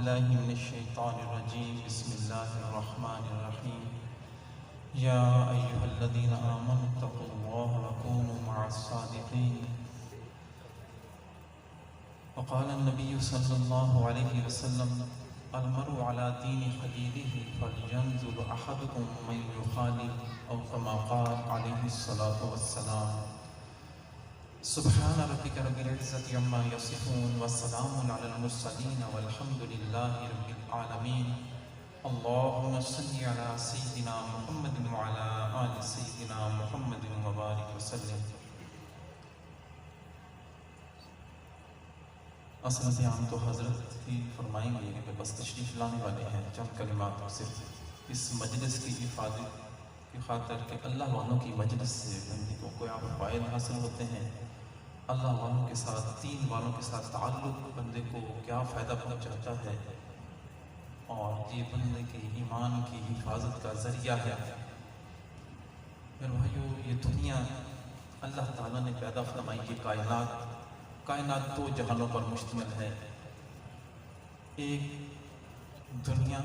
بالله من الشيطان الرجيم بسم الله الرحمن الرحيم يا أيها الذين آمنوا اتقوا الله وكونوا مع الصادقين وقال النبي صلى الله عليه وسلم المرء على دين خليله فلينظر أحدكم من يخالف أو كما قال عليه الصلاة والسلام سبحان ربك رب العزة عما يصفون والسلام على المرسلين والحمد لله رب العالمين اللهم صل على سيدنا محمد وعلى آل سيدنا محمد وبارك وسلم. اصل عام تو حضرت ہی فرمائیں گے کہ بس تشریف لانے والے ہیں چند کلمات صرف اس مجلس کی حفاظت کی خاطر کہ اللہ والوں کی مجلس سے بندے کو کوئی فائد حاصل ہوتے ہیں. اللہ والوں کے ساتھ دین والوں کے ساتھ تعلق بندے کو کیا فائدہ پہنچاتا ہے اور یہ بندے کے ایمان کی حفاظت کا ذریعہ ہے. میرے بھائیو یہ دنیا اللہ تعالیٰ نے پیدا فرمائی کہ کائنات دو جہانوں پر مشتمل ہے. ایک دنیا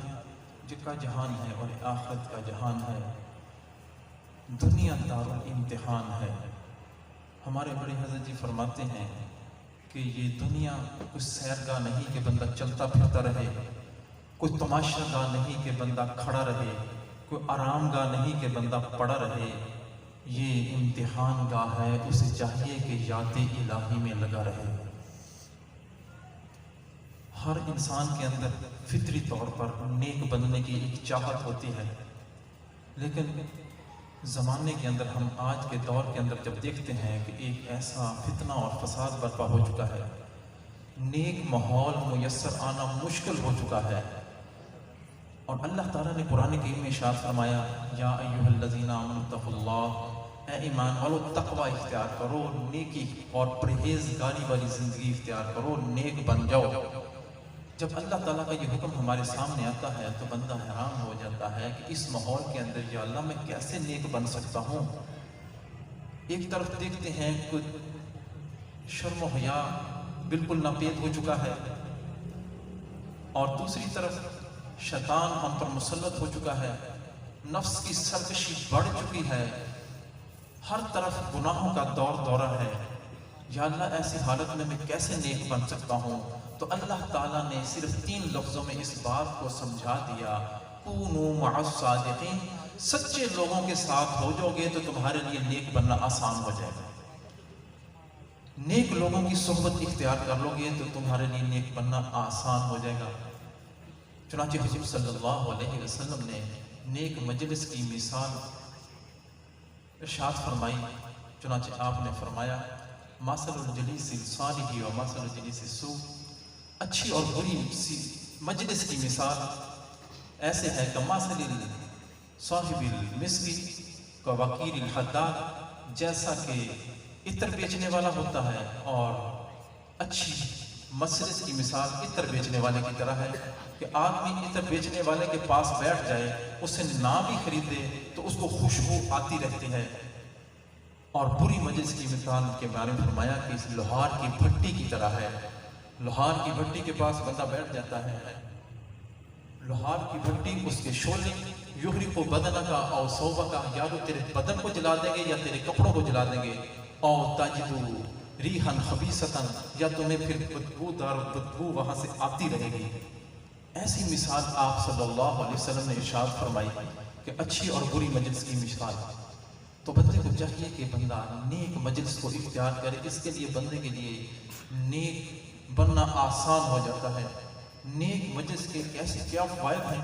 کا جہان ہے اور آخرت کا جہان ہے. دنیا دارالامتحان ہے. ہمارے بڑے حضرت جی فرماتے ہیں کہ یہ دنیا کوئی سیرگاہ نہیں کہ بندہ چلتا پھرتا رہے, کوئی تماشا گاہ نہیں کہ بندہ کھڑا رہے, کوئی آرام گاہ نہیں کہ بندہ پڑا رہے. یہ امتحان گاہ ہے. اسے چاہیے کہ یاد الہی میں لگا رہے. ہر انسان کے اندر فطری طور پر نیک بننے کی ایک چاہت ہوتی ہے, لیکن زمانے کے اندر ہم آج کے دور کے اندر جب دیکھتے ہیں کہ ایک ایسا فتنہ اور فساد برپا ہو چکا ہے, نیک ماحول میسر آنا مشکل ہو چکا ہے. اور اللہ تعالیٰ نے قرآن کریم میں ارشاد فرمایا یا ایھا الذین آمنوا اتقوا اللہ, اے ایمان والو تقوی اختیار کرو, نیکی اور پرہیزگاری والی زندگی اختیار کرو, نیک بن جاؤ. جب اللہ تعالیٰ کا یہ حکم ہمارے سامنے آتا ہے تو بندہ حیران ہو جاتا ہے کہ اس ماحول کے اندر یا اللہ میں کیسے نیک بن سکتا ہوں. ایک طرف دیکھتے ہیں کہ شرم و حیا بالکل ناپید ہو چکا ہے, اور دوسری طرف شیطان ہم پر مسلط ہو چکا ہے, نفس کی سرکشی بڑھ چکی ہے, ہر طرف گناہوں کا دورہ ہے. یا اللہ ایسی حالت میں کیسے نیک بن سکتا ہوں؟ تو اللہ تعالیٰ نے صرف 3 لفظوں میں اس بات کو سمجھا دیا, کونوا مع الصادقین. سچے لوگوں کے ساتھ ہو جاؤ گے تو تمہارے لیے نیک بننا آسان ہو جائے گا. نیک لوگوں کی صحبت اختیار کر لو گے تو تمہارے لیے نیک بننا آسان ہو جائے گا. چنانچہ حضور صلی اللہ علیہ وسلم نے نیک مجلس کی مثال ارشاد فرمائی. چنانچہ آپ نے فرمایا مثل الجلیس الصالح و مثل الجلیس السوء, اچھی اور بری مجلس کی مثال ایسے ہے کہ مثل صاحب المسک وکیل الحداد, جیسا کہ عطر بیچنے والا ہوتا ہے اور اچھی مجلس کی مثال عطر بیچنے والے کی طرح ہے کہ آدمی عطر بیچنے والے کے پاس بیٹھ جائے, اسے نہ بھی خریدے تو اس کو خوشبو آتی رہتی ہے. اور بری مجلس کی مثال کے بارے میں فرمایا کہ اس لوہار کی بھٹی کی طرح ہے. لوہار کی بھٹی کے پاس بندہ بیٹھ جاتا ہے, لوہار کی بھٹی اس کے شعلے یحرق بدنک او ثوبک, یا تو تیرے بدن کو جلا دیں گے یا تیرے کپڑوں کو جلا دیں گے, او تجد ریحا خبیثۃ, یا تمہیں پھر بدبو وہاں سے آتی رہے گی. ایسی مثال آپ صلی اللہ علیہ وسلم نے ارشاد فرمائی کہ اچھی اور بری مجلس کی مثال. تو بندے کو چاہیے کہ بندہ نیک مجلس کو اختیار کرے. اس کے لیے بندے کے لیے نیک بننا آسان ہو جاتا ہے. نیک مجلس کے ایسے کیا فوائد ہیں.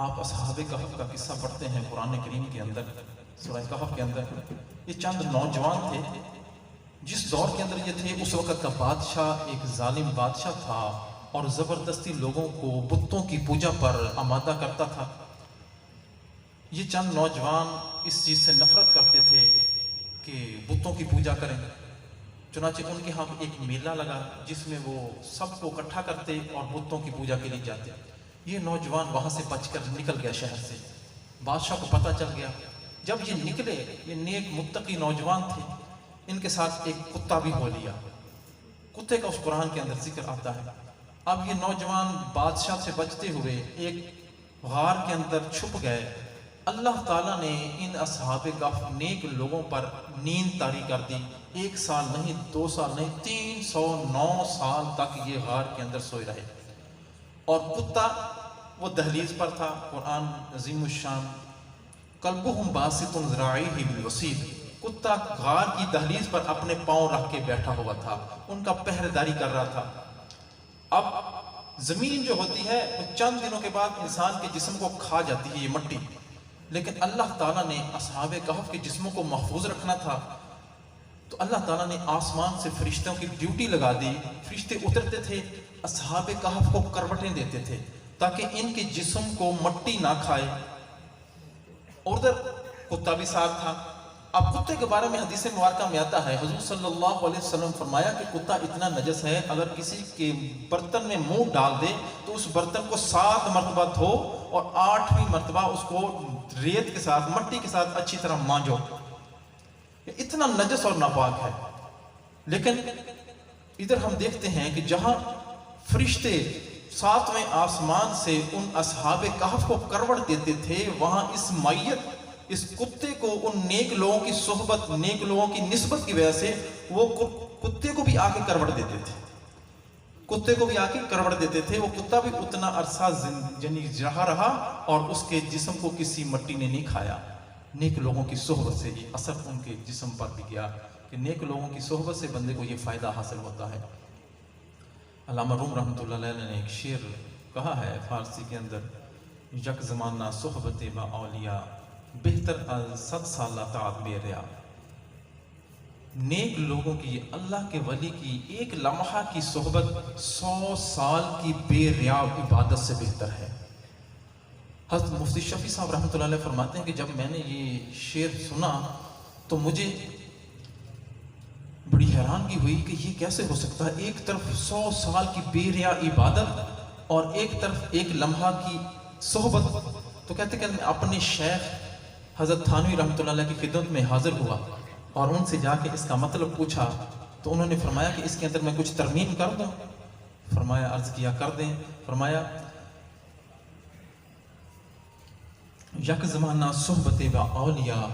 آپ اصحاب کہف کا قصہ پڑھتے ہیں قرآن کریم کے اندر, سورہ کہف کے اندر. یہ چند نوجوان تھے, جس دور کے اندر یہ تھے اس وقت کا بادشاہ ایک ظالم بادشاہ تھا اور زبردستی لوگوں کو بتوں کی پوجا پر آمادہ کرتا تھا. یہ چند نوجوان اس چیز سے نفرت کرتے تھے کہ بتوں کی پوجا کریں. چنانچہ ان کے ہاں ایک میلہ لگا جس میں وہ سب کو اکٹھا کرتے اور بتوں کی پوجا کے لیے جاتے. یہ نوجوان وہاں سے بچ کر نکل گیا شہر سے. بادشاہ کو پتہ چل گیا. جب یہ نکلے, یہ نیک متقی نوجوان تھے, ان کے ساتھ ایک کتا بھی ہو لیا. کتے کا اس قرآن کے اندر ذکر آتا ہے. اب یہ نوجوان بادشاہ سے بچتے ہوئے ایک غار کے اندر چھپ گئے۔ اللہ تعالیٰ نے ان اصحاب کہف نیک لوگوں پر نیند طاری کر دی۔ 1 سال نہیں، 2 سال نہیں، 309 سال تک یہ غار کے اندر سوئے رہے۔ اور کتا وہ دہلیز پر تھا۔ قرآن عظیم الشان، قلبہم باسط ذراعیہ بالوصید، کتا غار کی دہلیز پر اپنے پاؤں رکھ کے بیٹھا ہوا تھا، ان کا پہرے کر رہا تھا۔ اب زمین جو ہوتی ہے وہ چند دنوں کے بعد انسان کے جسم کو کھا جاتی ہے، یہ مٹی، لیکن اللہ تعالیٰ نے اصحاب کہف کے جسموں کو محفوظ رکھنا تھا، تو اللہ تعالیٰ نے آسمان سے فرشتوں کی ڈیوٹی لگا دی۔ فرشتے اترتے تھے، اصحاب کہف کو کروٹیں دیتے تھے تاکہ ان کے جسم کو مٹی نہ کھائے۔ اور ادھر کتا بھی ساتھ تھا۔ اب کتے کے بارے میں حدیث مبارکہ میں آتا ہے، حضور صلی اللہ علیہ وسلم فرمایا کہ کتا اتنا نجس ہے، اگر کسی کے برتن میں منہ ڈال دے تو اس برتن کو 7 مرتبہ دھو اور 8ویں مرتبہ اس کو ریت کے ساتھ، مٹی کے ساتھ اچھی طرح مانجو۔ اتنا نجس اور ناپاک ہے۔ لیکن ادھر ہم دیکھتے ہیں کہ جہاں فرشتے 7ویں آسمان سے ان اصحاب کہف کو کروٹ دیتے تھے، وہاں اس میت، اس کتے کو ان نیک لوگوں کی صحبت، نیک لوگوں کی نسبت کی وجہ سے وہ کتے کو بھی آ کے کروٹ دیتے تھے، کتے کو بھی آ کے کروٹ دیتے تھے۔ وہ کتا بھی اتنا عرصہ رہا اور اس کے جسم کو کسی مٹی نے نہیں کھایا۔ نیک لوگوں کی صحبت سے یہ اثر ان کے جسم پر بھی گیا کہ نیک لوگوں کی صحبت سے بندے کو یہ فائدہ حاصل ہوتا ہے۔ علامہ روم رحمۃ اللہ علیہ نے ایک شعر کہا ہے فارسی کے اندر، یک زمانہ صحبت با اولیاء بہتر از 100 سالہ طاعت بے ریا۔ نیک لوگوں کی، اللہ کے ولی کی ایک لمحہ کی صحبت 100 سال کی بے ریا عبادت سے بہتر ہے۔ حضرت مفتی شفیع صاحب رحمۃ اللہ علیہ فرماتے ہیں کہ جب میں نے یہ شعر سنا تو مجھے بڑی حیرانگی ہوئی کہ یہ کیسے ہو سکتا ہے، ایک طرف 100 سال کی بے ریا عبادت اور ایک طرف ایک لمحہ کی صحبت۔ تو کہتے کہ میں اپنے شیخ حضرت تھانوی رحمۃ اللہ علیہ کی خدمت میں حاضر ہوا اور ان سے جا کے اس کا مطلب پوچھا، تو انہوں نے فرمایا کہ اس کے اندر میں کچھ ترمیم کر دوں۔ فرمایا عرض کیا کر دیں۔ فرمایا یک زمانہ صحبت با اولیاء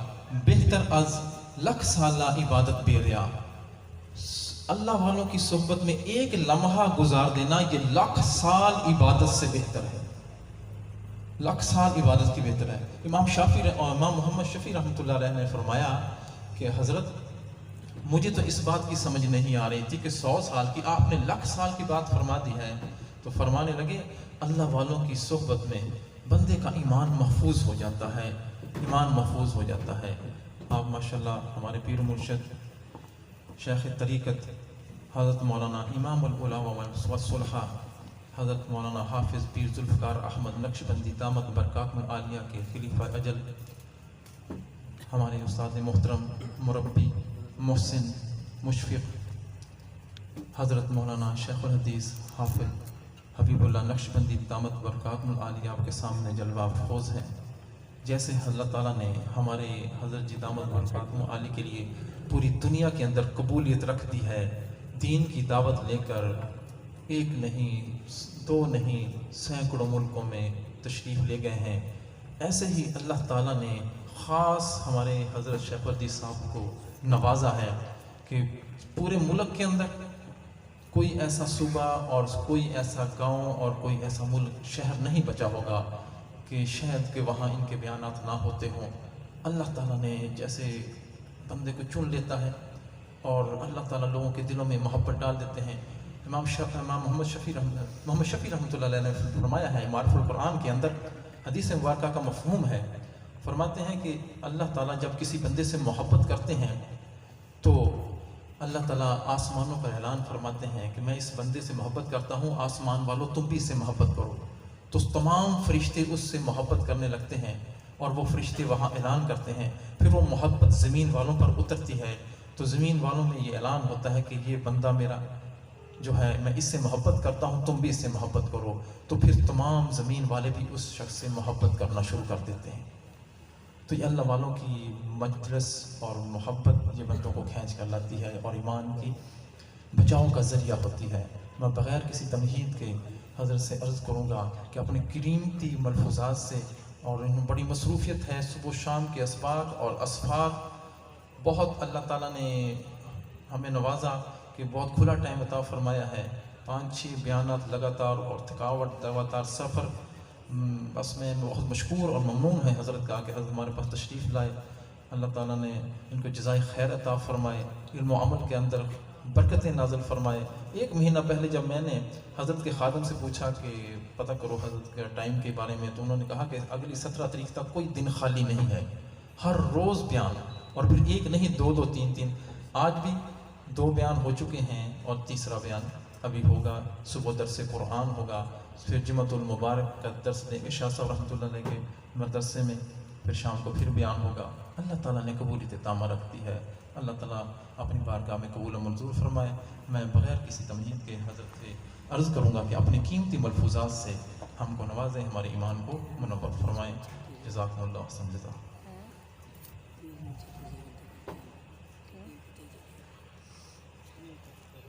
بہتر از 100 سالہ عبادت بے ریا۔ اللہ والوں کی صحبت میں ایک لمحہ گزار دینا یہ 100 سال عبادت سے بہتر ہے، 100 سال عبادت کی بہتر ہے۔ امام محمد شفیع رحمۃ اللہ علیہ نے فرمایا کہ حضرت مجھے تو اس بات کی سمجھ نہیں آ رہی تھی کہ 100 سال کی، آپ نے 100 سال کی بات فرما دی ہے۔ تو فرمانے لگے اللہ والوں کی صحبت میں بندے کا ایمان محفوظ ہو جاتا ہے، ایمان محفوظ ہو جاتا ہے۔ آپ ماشاءاللہ ہمارے پیر مرشد شیخ طریقت حضرت مولانا امام العلماء والصلحاء حضرت مولانا حافظ پیر ذوالفقار احمد نقشبندی دامت برکاتہم العالیہ کے خلیفہ اجل، ہمارے استاد محترم مربی محسن مشفق حضرت مولانا شیخ الحدیث حافظ حبیب اللہ نقشبندی دامت برکاتہم العالیہ آپ کے سامنے جلوہ افروز ہے۔ جیسے اللہ تعالیٰ نے ہمارے حضرت جی دامت برکاتہم العالیہ کے لیے پوری دنیا کے اندر قبولیت رکھ دی ہے، دین کی دعوت لے کر 1 نہیں 2 نہیں سینکڑوں ملکوں میں تشریف لے گئے ہیں، ایسے ہی اللہ تعالیٰ نے خاص ہمارے حضرت شیخ الحدیث صاحب کو نوازا ہے کہ پورے ملک کے اندر کوئی ایسا صوبہ اور کوئی ایسا گاؤں اور کوئی ایسا ملک شہر نہیں بچا ہوگا کہ شاید کہ وہاں ان کے بیانات نہ ہوتے ہوں۔ اللہ تعالیٰ نے جیسے بندے کو چن لیتا ہے اور اللہ تعالیٰ لوگوں کے دلوں میں محبت ڈال دیتے ہیں۔ امام محمد شفیع رحمۃ اللہ علیہ نے فرمایا ہے معرف القرآن کے اندر، حدیث مبارکہ کا مفہوم ہے، فرماتے ہیں کہ اللہ تعالیٰ جب کسی بندے سے محبت کرتے ہیں تو اللہ تعالیٰ آسمانوں پر اعلان فرماتے ہیں کہ میں اس بندے سے محبت کرتا ہوں، آسمان والوں تم بھی اس سے محبت کرو۔ تو تمام فرشتے اس سے محبت کرنے لگتے ہیں اور وہ فرشتے وہاں اعلان کرتے ہیں، پھر وہ محبت زمین والوں پر اترتی ہے، تو زمین والوں میں یہ اعلان ہوتا ہے کہ یہ بندہ میرا جو ہے میں اس سے محبت کرتا ہوں، تم بھی اس سے محبت کرو۔ تو پھر تمام زمین والے بھی اس شخص سے محبت کرنا شروع کر دیتے ہیں۔ تو یہ اللہ والوں کی مجلس اور محبت یہ بندوں کو کھینچ کر لاتی ہے اور ایمان کی بچاؤ کا ذریعہ ہوتی ہے۔ میں بغیر کسی تمہید کے حضرت سے عرض کروں گا کہ اپنے قیمتی ملفوظات سے، اور ان بڑی مصروفیت ہے صبح و شام کے اسباق اور اسفار، بہت اللہ تعالیٰ نے ہمیں نوازا کہ بہت کھلا ٹائم عطا فرمایا ہے، 5-6 بیانات لگاتار اور تھکاوٹ لگاتار سفر، بس میں بہت مشکور اور ممنون ہے حضرت کا کہ حضرت ہمارے پاس تشریف لائے۔ اللہ تعالیٰ نے ان کو جزائے خیر عطا فرمائے، علم و عمل کے اندر برکتیں نازل فرمائے۔ 1 مہینہ پہلے جب میں نے حضرت کے خادم سے پوچھا کہ پتہ کرو حضرت کے ٹائم کے بارے میں، تو انہوں نے کہا کہ اگلی 17 تاریخ تک کوئی دن خالی نہیں ہے، ہر روز بیان، اور پھر 1 نہیں 2 3 آج بھی 2 بیان ہو چکے ہیں اور تیسرا بیان ابھی ہوگا۔ صبح درس قرآن ہوگا، پھر جمعۃ المبارک کا درس دیں گے شاہ صاحب رحمۃ اللہ علیہ کے مدرسے میں، پھر شام کو پھر بیان ہوگا۔ اللہ تعالیٰ نے قبولیت تامہ رکھتی ہے، اللہ تعالیٰ اپنی بارگاہ میں قبول و منظور فرمائے۔ میں بغیر کسی تمہید کے حضرت سے عرض کروں گا کہ اپنے قیمتی ملفوظات سے ہم کو نوازیں، ہمارے ایمان کو منور فرمائیں۔ جزاکم اللہ احسن جزا۔